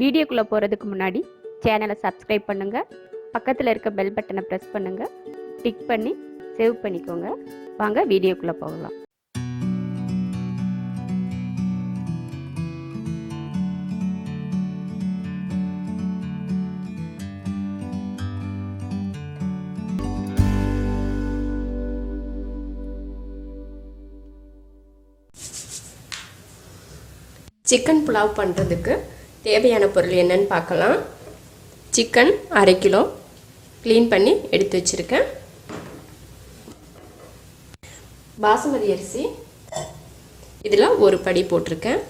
வீடியோக்குள்ளே போகிறதுக்கு முன்னாடி சேனலை சப்ஸ்கிரைப் பண்ணுங்கள், பக்கத்தில் இருக்க பெல் பட்டனை ப்ரெஸ் பண்ணுங்கள், டிக் பண்ணி சேவ் பண்ணிக்கோங்க. வாங்க வீடியோக்குள்ளே போகலாம். சிக்கன் புலாவ் பண்ணுறதுக்கு தேவையான பொருள் என்னன்னு பார்க்கலாம். சிக்கன் 1/2 கிலோ க்ளீன் பண்ணி எடுத்து வச்சுருக்கேன். பாசுமதி அரிசி இதில் ஒரு படி போட்டிருக்கேன்.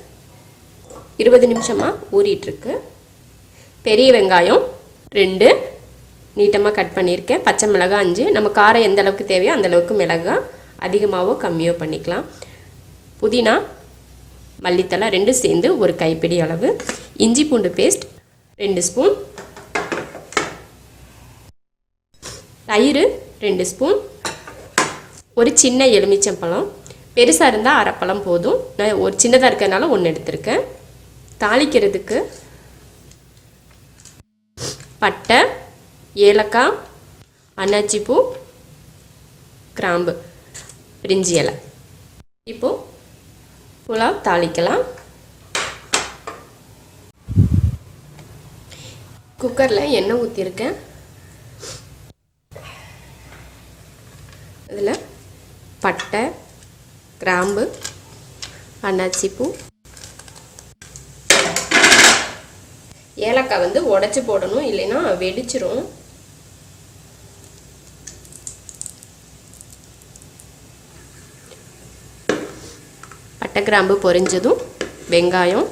20 நிமிஷமாக ஊறிட்டுருக்கு. பெரிய வெங்காயம் 2 நீட்டமாக கட் பண்ணியிருக்கேன். பச்சை மிளகாய் 5. நம்ம காரம் எந்த அளவுக்கு தேவையோ அந்தளவுக்கு மிளகாய் அதிகமாகவோ கம்மியோ பண்ணிக்கலாம். புதினா, மல்லித்தலை 2 சேர்ந்து ஒரு கைப்பிடி அளவு. இஞ்சி பூண்டு பேஸ்ட் 2 ஸ்பூன். தயிர் 2 ஸ்பூன். ஒரு சின்ன எலுமிச்சம்பழம், பெருசாக இருந்தால் 1/2 பழம் போதும். நான் ஒரு சின்னதாக இருக்கிறதுனால 1 எடுத்திருக்கேன். தாளிக்கிறதுக்கு பட்டை, ஏலக்காய், அன்னாச்சிப்பூ, கிராம்பு, பிரிஞ்சி இலை. இப்போது புலாவ் தாளிக்கலாம். குக்கரில் எண்ணெய் ஊற்றிருக்கேன். இதில் பட்டை, கிராம்பு, அன்னாச்சிப்பூ, ஏலக்காய் உடச்சி போடணும், இல்லைன்னா வெடிச்சிரும். பட்டை கிராம்பு பொரிஞ்சதும் வெங்காயம்,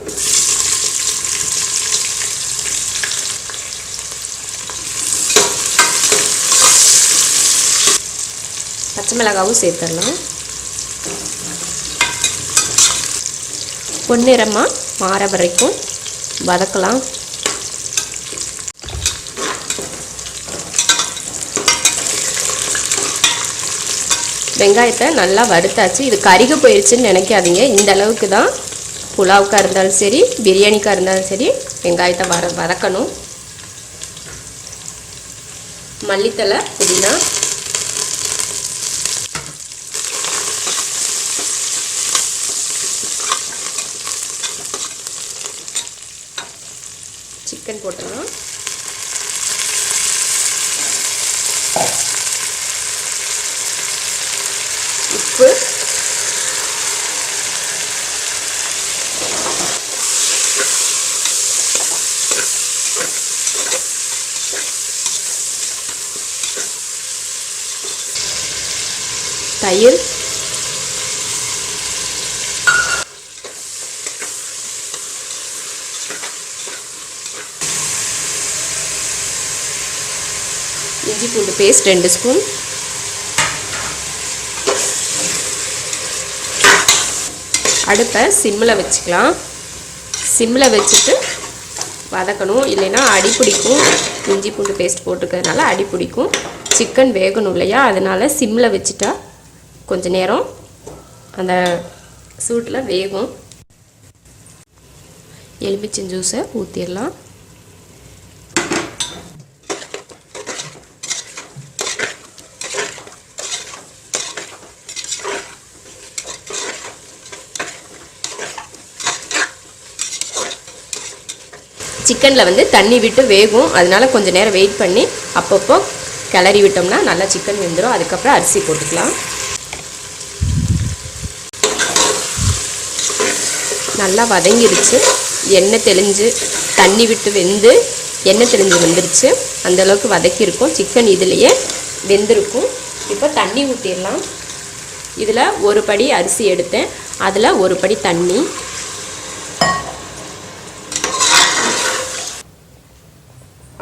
பச்சை மிளகாவும் சேர்த்துடலாம். பொன்னிறமாக மாற வரைக்கும் வதக்கலாம். வெங்காயத்தை நல்லா வறுத்தாச்சு. இது கருக போயிடுச்சுன்னு நினைக்காதீங்க. இந்த அளவுக்கு தான் புலாவுக்காக இருந்தாலும் சரி, பிரியாணிக்காக இருந்தாலும் சரி, வெங்காயத்தை வதக்கணும். மல்லித்தலை, புதினா, சிக்கன் போட்டுடலாம். உப்பு, தயிர், இஞ்சி பூண்டு பேஸ்ட் 2 ஸ்பூன். அடுப்பை சிம்மில் வச்சுக்கலாம். சிம்மில் வச்சுட்டு வதக்கணும், இல்லைன்னா அடி பிடிக்கும். இஞ்சி பூண்டு பேஸ்ட் போட்டுக்கிறதுனால அடி பிடிக்கும். சிக்கன் வேகணும் இல்லையா, அதனால் சிம்மில் வச்சுட்டா கொஞ்சம் நேரம் அந்த சூட்டில் வேகும். எலுமிச்சம் ஜூஸை ஊற்றிடலாம். சிக்கனில் தண்ணி விட்டு வேகும், அதனால் கொஞ்சம் நேரம் வெயிட் பண்ணி அப்பப்போ கிளறி விட்டோம்னா நல்லா சிக்கன் வெந்துடும். அதுக்கப்புறம் அரிசி போட்டுக்கலாம். நல்லா வதங்கிடுச்சு. எண்ணெய் தெளிஞ்சு தண்ணி விட்டு வெந்து எண்ணெய் தெளிஞ்சு வெந்துருச்சு. அந்தளவுக்கு வதக்கியிருக்கும். சிக்கன் இதிலையே வெந்திருக்கும். இப்போ தண்ணி ஊற்றிடலாம். இதில் ஒரு படி அரிசி எடுத்தேன், அதில் ஒரு படி தண்ணி,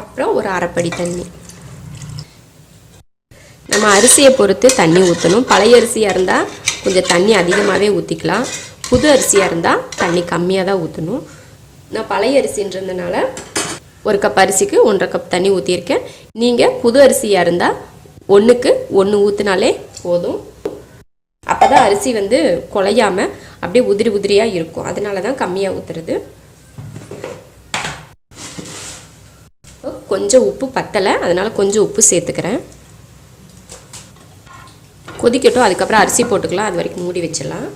அப்புறம் ஒரு 1/2 படி தண்ணி. நம்ம அரிசியை பொறுத்து தண்ணி ஊற்றணும். பழைய அரிசியாக இருந்தால் கொஞ்சம் தண்ணி அதிகமாகவே ஊற்றிக்கலாம். புது அரிசியாக இருந்தால் தண்ணி கம்மியாக தான் ஊற்றணும். நான் பழைய அரிசின்றதுனால 1 கப் அரிசிக்கு 1.5 கப் தண்ணி ஊற்றியிருக்கேன். நீங்கள் புது அரிசியாக இருந்தால் 1க்கு 1 ஊற்றினாலே போதும். அப்போ தான் அரிசி குலையாமல் அப்படியே உதிரி உதிரியாக இருக்கும். அதனால தான் கம்மியாக ஊற்றுறது. கொஞ்சம் உப்பு பத்தலை, அதனால் கொஞ்சம் உப்பு சேர்த்துக்கிறேன். கொதிக்கட்டும், அதுக்கப்புறம் அரிசி போட்டுக்கலாம். அது வரைக்கும் மூடி வச்சிடலாம்.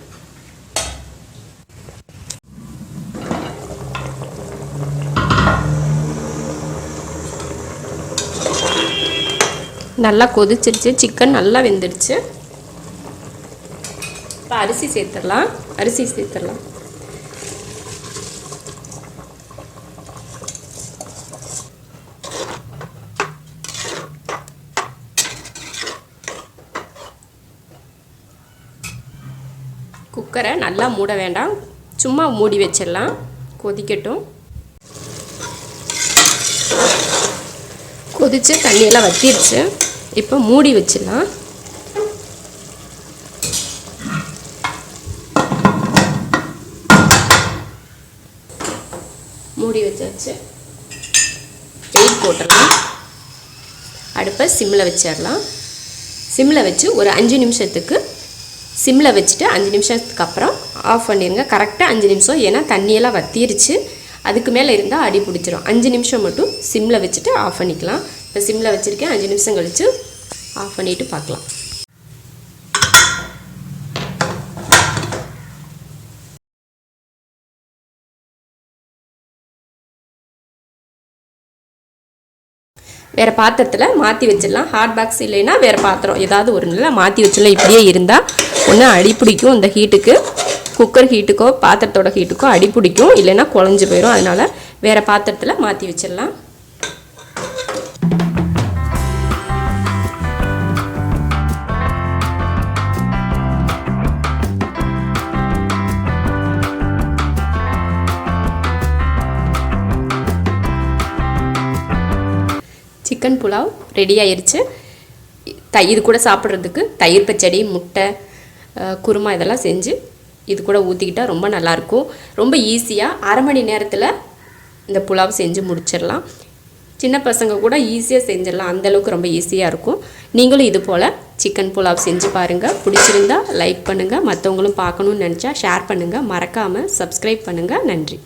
நல்லா கொதிச்சிருச்சு, சிக்கன் நல்லா வெந்துடுச்சு. இப்போ அரிசி சேர்த்துடலாம். குக்கரை நல்லா மூட வேண்டாம், சும்மா மூடி வச்சிடலாம். கொதிக்கட்டும். கொதிச்சு தண்ணியெல்லாம் வத்திருச்சு. இப்போ மூடி வச்சிடலாம். மூடி வச்சாச்சு. வெயிட் போட்டுடலாம். அடுப்பை சிம்மில் வச்சிடலாம். சிம்மில் வச்சு ஒரு 5 நிமிஷத்துக்கு சிம்மில் வச்சுட்டு 5 நிமிஷத்துக்கு அப்புறம் ஆஃப் பண்ணிடுங்க. கரெக்டாக 5 நிமிஷம், ஏன்னா தண்ணியெல்லாம் வத்திருச்சு. அதுக்கு மேலே இருந்தால் அடி பிடிச்சிரும். 5 நிமிஷம் மட்டும் சிம்மில் வச்சுட்டு ஆஃப் பண்ணிக்கலாம். இப்போ சிம்மில் வச்சுருக்கேன். 5 நிமிஷம் கழித்து ஆஃப் பண்ணிவிட்டு பார்க்கலாம். வேறு பாத்திரத்தில் மாற்றி வச்சிடலாம். ஹாட் பாக்ஸ் இல்லைன்னா வேறு பாத்திரம் ஏதாவது ஒரு நிலை மாற்றி வச்சிடலாம். இப்படியே இருந்தால் ஒன்று அடி பிடிக்கும். இந்த ஹீட்டுக்கு, குக்கர் ஹீட்டுக்கோ பாத்திரத்தோட ஹீட்டுக்கோ அடி பிடிக்கும், இல்லைன்னா குழஞ்சி போயிடும். அதனால் வேறு பாத்திரத்தில் மாற்றி வச்சிடலாம். சிக்கன் புலாவ் ரெடி ஆயிடுச்சு. இது கூட சாப்பிட்றதுக்கு தயிர் பச்சடி, முட்டை, குருமா இதெல்லாம் செஞ்சு இது கூட ஊற்றிக்கிட்டால் ரொம்ப நல்லாயிருக்கும். ரொம்ப ஈஸியாக 1/2 மணி நேரத்தில் இந்த புலாவ் செஞ்சு முடிச்சிடலாம். சின்ன பசங்க கூட ஈஸியாக செஞ்சிடலாம், அந்தளவுக்கு ரொம்ப ஈஸியாக இருக்கும். நீங்களும் இது போல் சிக்கன் புலாவ் செஞ்சு பாருங்கள். பிடிச்சிருந்தா லைக் பண்ணுங்கள். மற்றவங்களும் பார்க்கணுன்னு நினச்சா ஷேர் பண்ணுங்கள். மறக்காமல் சப்ஸ்கிரைப் பண்ணுங்கள். நன்றி.